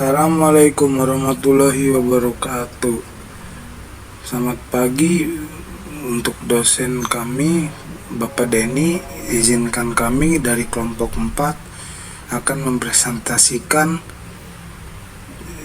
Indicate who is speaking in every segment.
Speaker 1: Assalamualaikum warahmatullahi wabarakatuh. Selamat pagi untuk dosen kami, Bapak Denny. Izinkan kami dari kelompok 4 akan mempresentasikan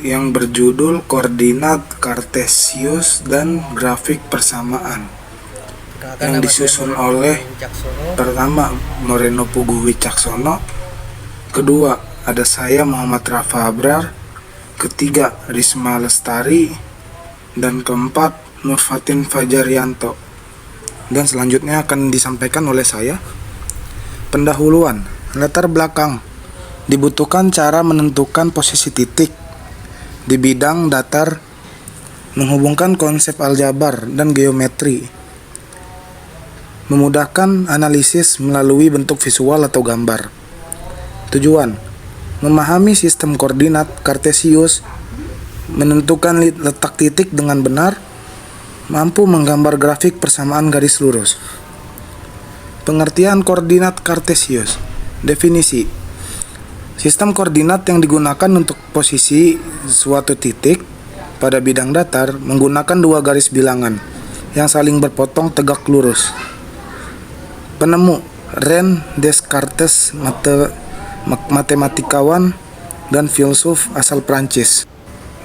Speaker 1: yang berjudul koordinat kartesius dan grafik persamaan, yang disusun oleh pertama Moreno Puguh Wicaksono, kedua ada saya Muhammad Rafa Abrar, ketiga Risma Lestari, dan keempat Nurfatin Fajaryanto. Dan selanjutnya akan disampaikan oleh saya. Pendahuluan, latar belakang. Dibutuhkan cara menentukan posisi titik di bidang datar, menghubungkan konsep aljabar dan geometri, memudahkan analisis melalui bentuk visual atau gambar. Tujuan: memahami sistem koordinat kartesius, menentukan letak titik dengan benar, mampu menggambar grafik persamaan garis lurus. Pengertian koordinat kartesius. Definisi: sistem koordinat yang digunakan untuk posisi suatu titik pada bidang datar menggunakan dua garis bilangan yang saling berpotong tegak lurus. Penemu: René Descartes, matematikawan dan filsuf asal Prancis.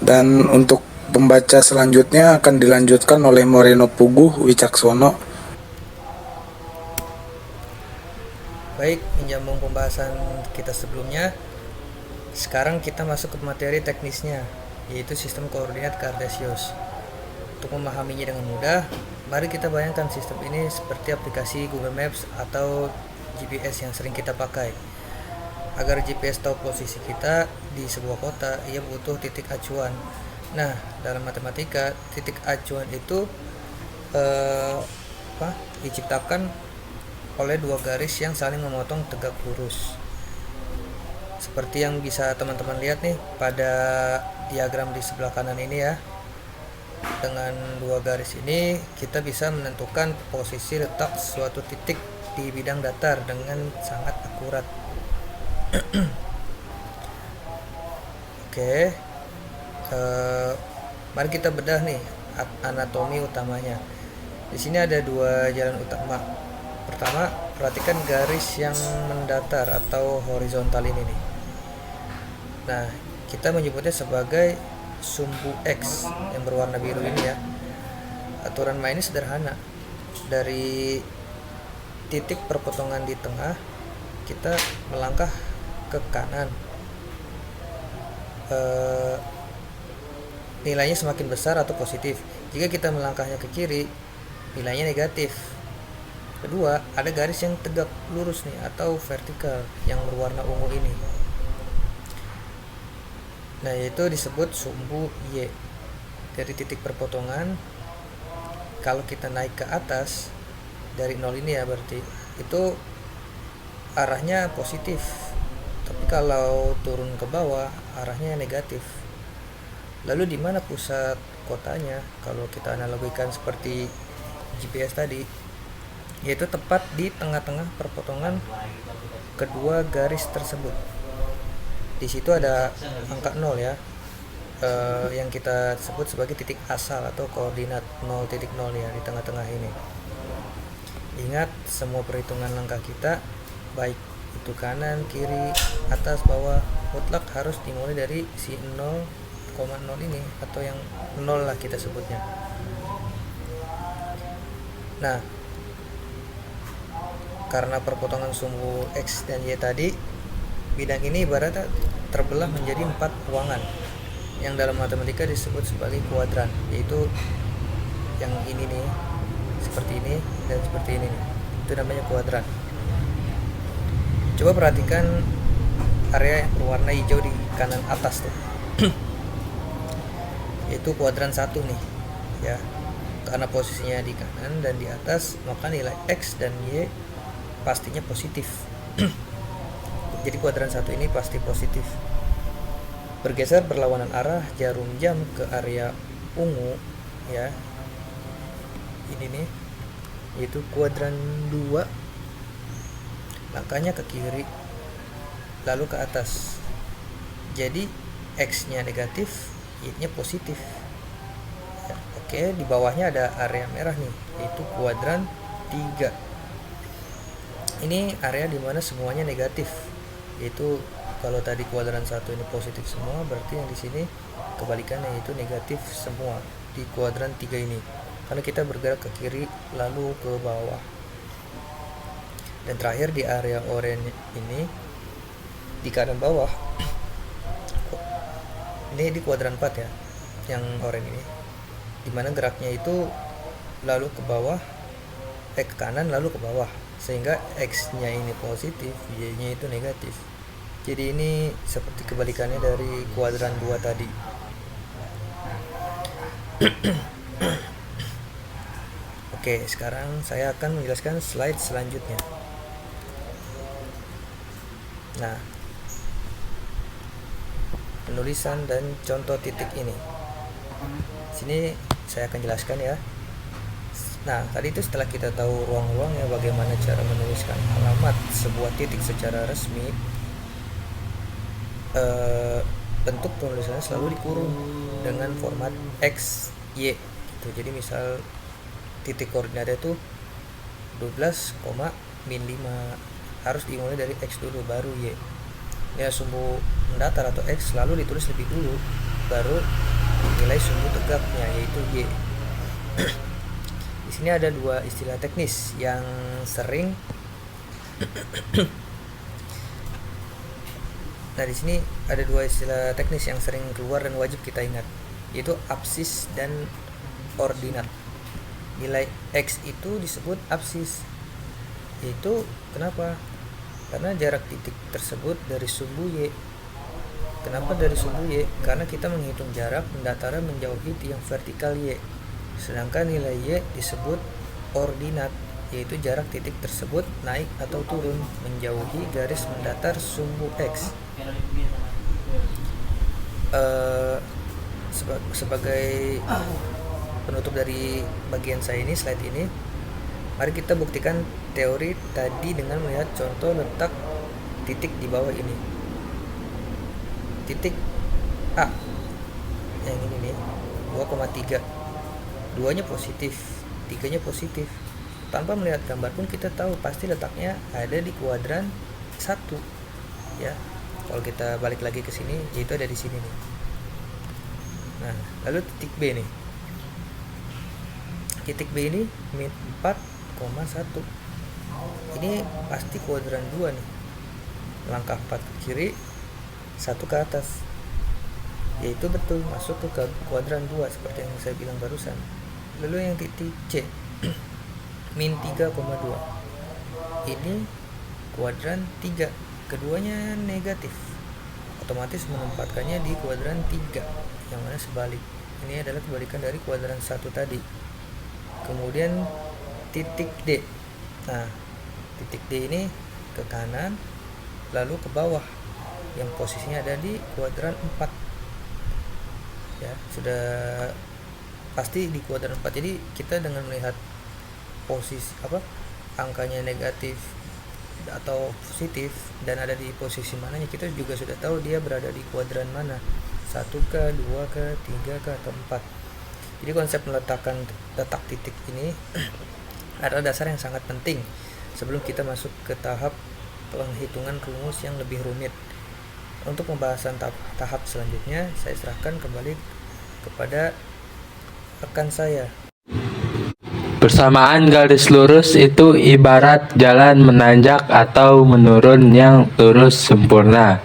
Speaker 1: Dan untuk pembaca selanjutnya akan dilanjutkan oleh Moreno Puguh Wicaksono.
Speaker 2: Baik, menyambung pembahasan kita sebelumnya, sekarang kita masuk ke materi teknisnya, yaitu sistem koordinat kartesius. Untuk memahaminya dengan mudah, mari kita bayangkan sistem ini seperti aplikasi Google Maps atau GPS yang sering kita pakai. Agar GPS tahu posisi kita di sebuah kota, ia butuh titik acuan. Nah, dalam matematika, titik acuan itu diciptakan oleh dua garis yang saling memotong tegak lurus. Seperti yang bisa teman-teman lihat nih pada diagram di sebelah kanan ini ya. Dengan dua garis ini, kita bisa menentukan posisi letak suatu titik di bidang datar dengan sangat akurat. Oke, mari kita bedah nih anatomi utamanya. Di sini ada dua jalan utama. Pertama, perhatikan garis yang mendatar atau horizontal ini nih. Nah, kita menyebutnya sebagai sumbu X yang berwarna biru ini ya. Aturan mainnya sederhana. Dari titik perpotongan di tengah, kita melangkah ke kanan, nilainya semakin besar atau positif. Jika kita melangkahnya ke kiri, nilainya negatif. Kedua, ada garis yang tegak lurus nih atau vertikal yang berwarna ungu ini. Nah, itu disebut sumbu Y. Dari titik perpotongan, kalau kita naik ke atas dari 0 ini ya, berarti itu arahnya positif, tapi kalau turun ke bawah arahnya negatif. Lalu di mana pusat kotanya? Kalau kita analogikan seperti GPS tadi, yaitu tepat di tengah-tengah perpotongan kedua garis tersebut. Di situ ada angka 0 ya, yang kita sebut sebagai titik asal atau koordinat 0.0 ya, di tengah-tengah ini. Ingat, semua perhitungan langkah kita, baik itu kanan, kiri, atas, bawah, mutlak harus dimulai dari si 0,0 ini atau yang 0 lah kita sebutnya. Nah, karena perpotongan sumbu X dan Y tadi, bidang ini ibaratnya terbelah menjadi 4 ruangan yang dalam matematika disebut sebagai kuadran, yaitu yang ini nih, seperti ini dan seperti ini nih. Itu namanya kuadran. Coba perhatikan area yang berwarna hijau di kanan atas tuh. Itu kuadran 1 nih ya. Karena posisinya di kanan dan di atas, maka nilai X dan Y pastinya positif. Jadi kuadran 1 ini pasti positif. Bergeser berlawanan arah jarum jam ke area ungu ya. Ini nih, yaitu kuadran 2. Langkahnya ke kiri lalu ke atas. Jadi X-nya negatif, Y-nya positif. Ya, oke, di bawahnya ada area merah nih, yaitu kuadran 3. Ini area dimana semuanya negatif, yaitu kalau tadi kuadran 1 ini positif semua, berarti yang di sini kebalikannya, yaitu negatif semua di kuadran 3 ini, karena kita bergerak ke kiri lalu ke bawah. Dan terakhir di area oranye ini di kanan bawah, ini di kuadran 4 ya, yang oranye ini, dimana geraknya itu lalu ke bawah, ke kanan lalu ke bawah, sehingga X-nya ini positif, Y-nya itu negatif. Jadi ini seperti kebalikannya dari kuadran 2 tadi. Oke, sekarang saya akan menjelaskan slide selanjutnya. Nah, penulisan dan contoh titik ini. Sini saya akan jelaskan ya. Nah, tadi itu setelah kita tahu ruang-ruangnya, bagaimana cara menuliskan alamat sebuah titik secara resmi, bentuk penulisannya selalu dikurung dengan format X, Y gitu. Jadi misal titik koordinatnya itu 12, min 5, harus dimulai dari X dulu baru Y. Ya, sumbu mendatar atau X selalu ditulis lebih dulu, baru nilai sumbu tegaknya yaitu Y. Di sini ada dua istilah teknis yang sering Nah, di sini ada dua istilah teknis yang sering keluar dan wajib kita ingat, yaitu absis dan ordinat. Nilai X itu disebut absis. Itu kenapa? Karena jarak titik tersebut dari sumbu Y. Kenapa dari sumbu Y? Karena kita menghitung jarak mendataran menjauhi tiang vertikal Y. Sedangkan nilai Y disebut ordinat, yaitu jarak titik tersebut naik atau turun menjauhi garis mendatar sumbu X. Sebagai penutup dari bagian saya ini, slide ini, mari kita buktikan teori tadi dengan melihat contoh letak titik di bawah ini. Titik A yang ini nih, 2,3, 2-nya positif, 3-nya positif. Tanpa melihat gambar pun kita tahu pasti letaknya ada di kuadran 1 ya. Kalau kita balik lagi ke sini, yaitu ada di sini nih. Nah, lalu titik B nih. Titik B ini min 4,1. Ini pasti kuadran 2 nih. Langkah 4 ke kiri, 1 ke atas. Yaitu betul masuk ke kuadran 2 seperti yang saya bilang barusan. Lalu yang titik C min 3,2. Ini kuadran 3. Keduanya negatif, otomatis menempatkannya di kuadran 3, yang mana sebalik. Ini adalah kebalikan dari kuadran 1 tadi. Kemudian titik D. Nah, titik D ini ke kanan lalu ke bawah, yang posisinya ada di kuadran 4. Ya, sudah pasti di kuadran 4. Jadi kita dengan melihat posisi angkanya negatif atau positif dan ada di posisi mananya, kita juga sudah tahu dia berada di kuadran mana, 1 ke, 2 ke, 3 ke, atau 4. Jadi konsep meletakkan letak titik ini adalah dasar yang sangat penting sebelum kita masuk ke tahap penghitungan rumus yang lebih rumit. Untuk pembahasan tahap selanjutnya, saya serahkan kembali kepada rekan saya.
Speaker 3: Persamaan garis lurus itu ibarat jalan menanjak atau menurun yang lurus sempurna.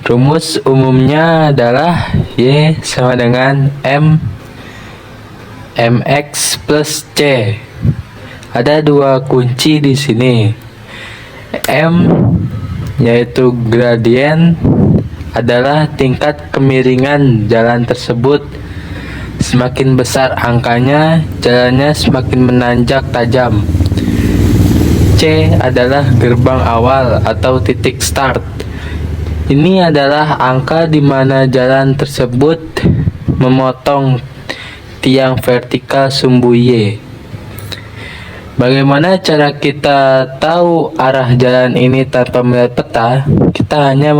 Speaker 3: Rumus umumnya adalah Y sama dengan mx plus C. Ada dua kunci di sini. M yaitu gradien adalah tingkat kemiringan jalan tersebut. Semakin besar angkanya, jalannya semakin menanjak tajam. C adalah gerbang awal atau titik start. Ini adalah angka di mana jalan tersebut memotong tiang vertikal sumbu Y. Bagaimana cara kita tahu arah jalan ini tanpa melihat peta? Kita hanya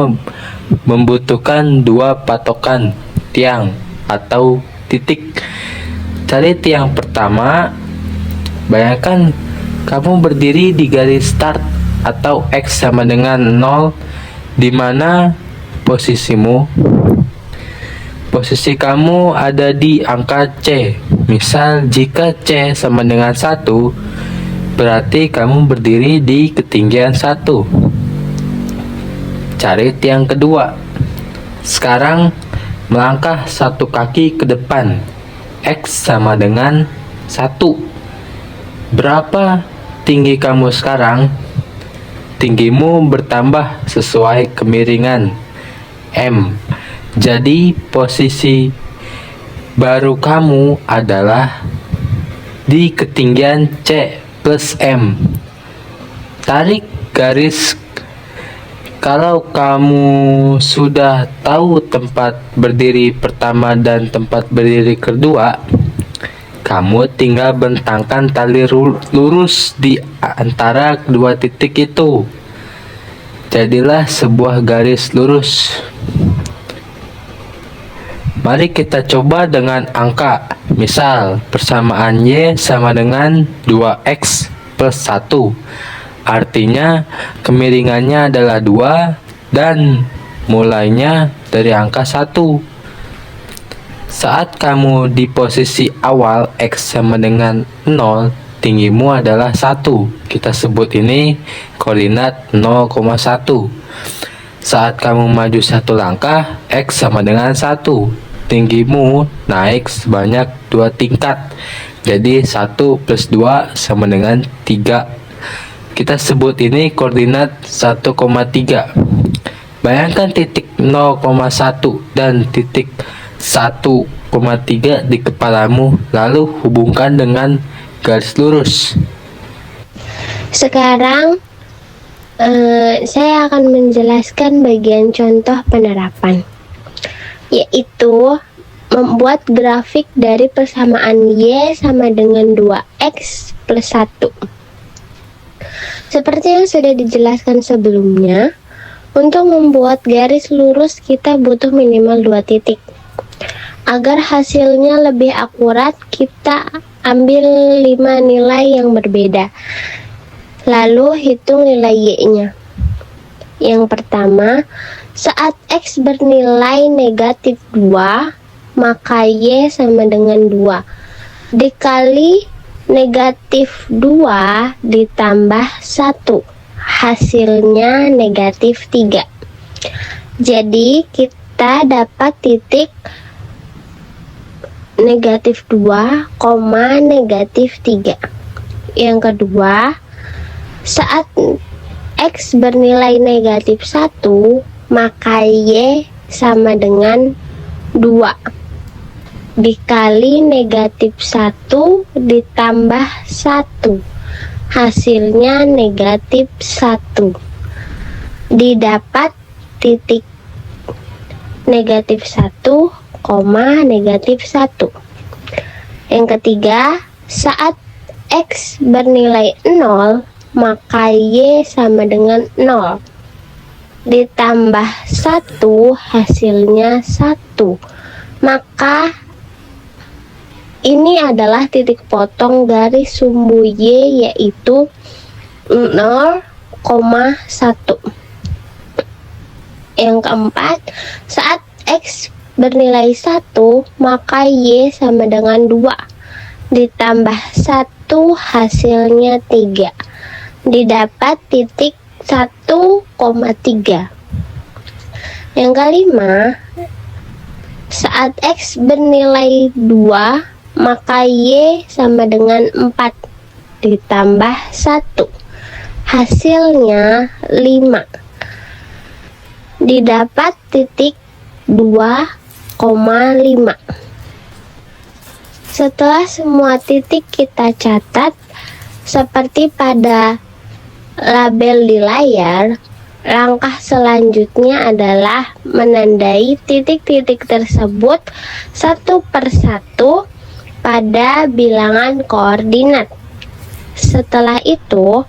Speaker 3: membutuhkan dua patokan tiang atau titik. Cari tiang pertama. Bayangkan kamu berdiri di garis start atau X sama dengan 0, di mana posisimu? Posisi kamu ada di angka C. Misal jika C sama dengan 1, berarti kamu berdiri di ketinggian 1. Cari tiang kedua. Sekarang melangkah satu kaki ke depan. X sama dengan 1. Berapa tinggi kamu sekarang? Tinggimu bertambah sesuai kemiringan M. Jadi posisi baru kamu adalah di ketinggian C plus M. Tarik garis. Kalau kamu sudah tahu tempat berdiri pertama dan tempat berdiri kedua, kamu tinggal bentangkan tali lurus di antara kedua titik itu. Jadilah sebuah garis lurus. Mari kita coba dengan angka. Misal, persamaan Y sama dengan 2X plus 1. Artinya, kemiringannya adalah 2 dan mulainya dari angka 1. Saat kamu di posisi awal X sama dengan 0, tinggimu adalah 1. Kita sebut ini koordinat 0,1. Saat kamu maju satu langkah, X sama dengan 1. Tinggimu naik sebanyak 2 tingkat. Jadi 1 plus 2 sama dengan 3. Kita sebut ini koordinat 1,3. Bayangkan titik 0,1 dan titik 1,3 di kepalamu, lalu hubungkan dengan garis lurus.
Speaker 4: Sekarang saya akan menjelaskan bagian contoh penerapan, yaitu membuat grafik dari persamaan Y sama dengan 2X plus 1. Seperti yang sudah dijelaskan sebelumnya, untuk membuat garis lurus kita butuh minimal 2 titik. Agar hasilnya lebih akurat, kita ambil 5 nilai yang berbeda. Lalu hitung nilai Y-nya. Yang pertama, saat X bernilai negatif 2, maka Y sama dengan 2. Dikali negatif 2 ditambah 1. Hasilnya negatif 3. Jadi kita dapat titik negatif 2, negatif 3. Yang kedua, saat X bernilai negatif 1, maka Y sama dengan 2. Dikali negatif 1 ditambah 1. Hasilnya negatif 1. Didapat titik negatif 1, negatif 1. Yang ketiga, saat X bernilai 0, maka Y sama dengan 0. Ditambah 1, hasilnya 1. Maka ini adalah titik potong garis sumbu Y, yaitu 0,1. Yang keempat, saat X bernilai 1, maka Y sama dengan 2. Ditambah 1, hasilnya 3. Didapat titik 1,3. Yang kelima, saat X bernilai 2, maka Y sama dengan 4. Ditambah 1. Hasilnya 5. Didapat titik 2,5. Setelah semua titik kita catat seperti pada label di layar, langkah selanjutnya adalah menandai titik-titik tersebut satu persatu pada bilangan koordinat. Setelah itu,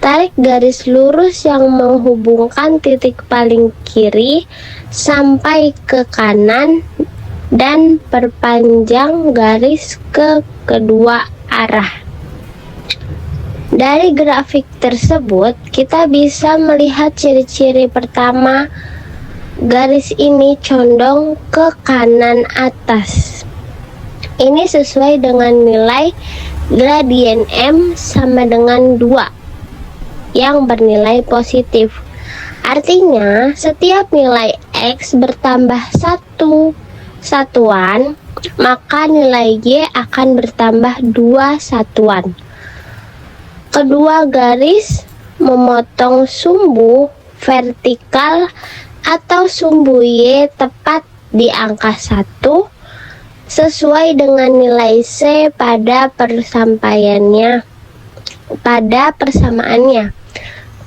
Speaker 4: tarik garis lurus yang menghubungkan titik paling kiri sampai ke kanan dan perpanjang garis ke kedua arah. Dari grafik tersebut, kita bisa melihat ciri-ciri pertama, garis ini condong ke kanan atas. Ini sesuai dengan nilai gradien M sama dengan 2 yang bernilai positif. Artinya, setiap nilai X bertambah 1 satuan, maka nilai Y akan bertambah 2 satuan. Kedua garis memotong sumbu vertikal atau sumbu Y tepat di angka 1 sesuai dengan nilai C pada persamaannya.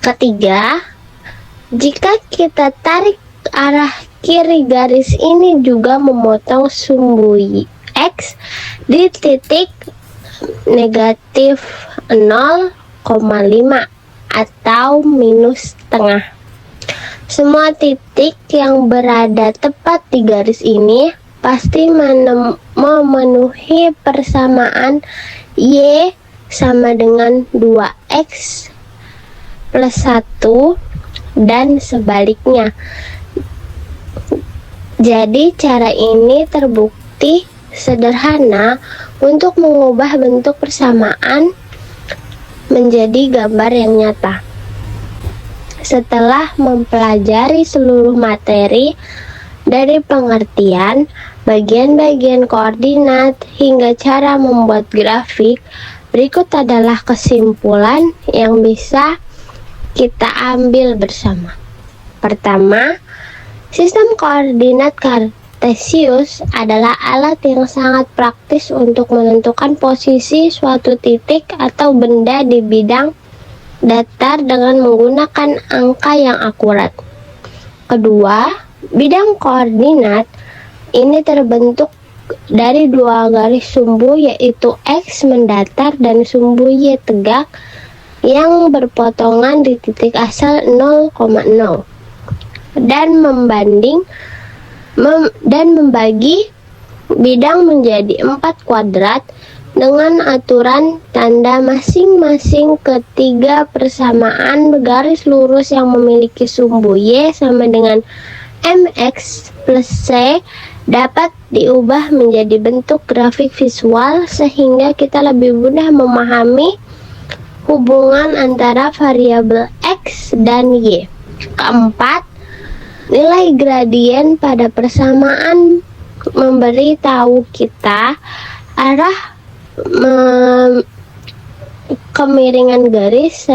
Speaker 4: Ketiga, jika kita tarik arah kiri, garis ini juga memotong sumbu X di titik negatif 0,5 atau minus setengah. Semua titik yang berada tepat di garis ini pasti memenuhi persamaan Y sama dengan 2X plus 1 dan sebaliknya. Jadi cara ini terbukti sederhana untuk mengubah bentuk persamaan menjadi gambar yang nyata. Setelah mempelajari seluruh materi dari pengertian, bagian-bagian koordinat, hingga cara membuat grafik, berikut adalah kesimpulan yang bisa kita ambil bersama. Pertama, sistem koordinat Kartesius adalah alat yang sangat praktis untuk menentukan posisi suatu titik atau benda di bidang datar dengan menggunakan angka yang akurat. Kedua, bidang koordinat ini terbentuk dari dua garis sumbu, yaitu X mendatar dan sumbu Y tegak yang berpotongan di titik asal 0,0 dan membagi bidang menjadi 4 kuadrat dengan aturan tanda masing-masing ketiga persamaan garis lurus yang memiliki sumbu Y sama dengan MX plus C dapat diubah menjadi bentuk grafik visual sehingga kita lebih mudah memahami hubungan antara variabel X dan Y. Keempat, nilai gradien pada persamaan memberi tahu kita arah kemiringan garis,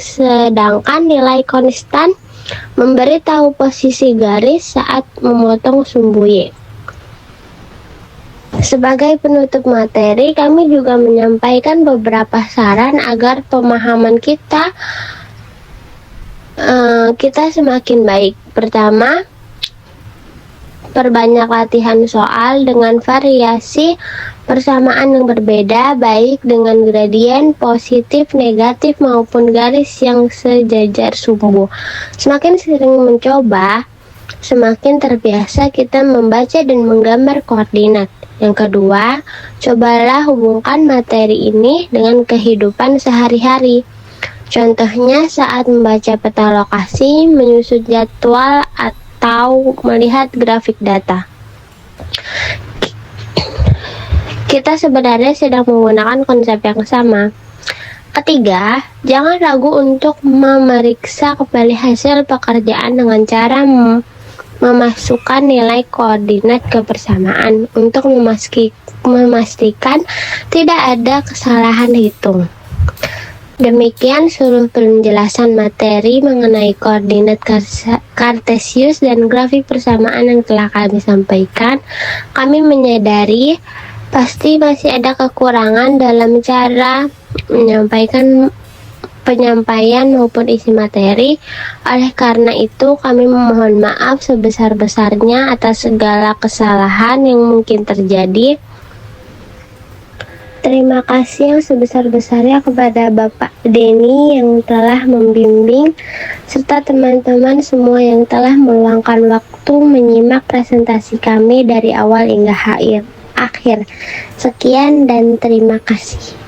Speaker 4: sedangkan nilai konstan memberi tahu posisi garis saat memotong sumbu Y. Sebagai penutup materi, kami juga menyampaikan beberapa saran agar pemahaman kita semakin baik. Pertama, perbanyak latihan soal dengan variasi persamaan yang berbeda, baik dengan gradien positif, negatif maupun garis yang sejajar sumbu. Semakin sering mencoba, semakin terbiasa kita membaca dan menggambar koordinat. Yang kedua, cobalah hubungkan materi ini dengan kehidupan sehari-hari. Contohnya saat membaca peta lokasi, menyusun jadwal, atau melihat grafik data. Kita sebenarnya sedang menggunakan konsep yang sama. Ketiga, jangan ragu untuk memeriksa kembali hasil pekerjaan dengan cara memasukkan nilai koordinat ke persamaan untuk memastikan tidak ada kesalahan hitung. Demikian seluruh penjelasan materi mengenai koordinat Kartesius dan grafik persamaan yang telah kami sampaikan. Kami menyadari pasti masih ada kekurangan dalam cara penyampaian maupun isi materi. Oleh karena itu, kami memohon maaf sebesar-besarnya atas segala kesalahan yang mungkin terjadi. Terima kasih yang sebesar-besarnya kepada Bapak Denny yang telah membimbing, serta teman-teman semua yang telah meluangkan waktu menyimak presentasi kami dari awal hingga akhir. Sekian dan terima kasih.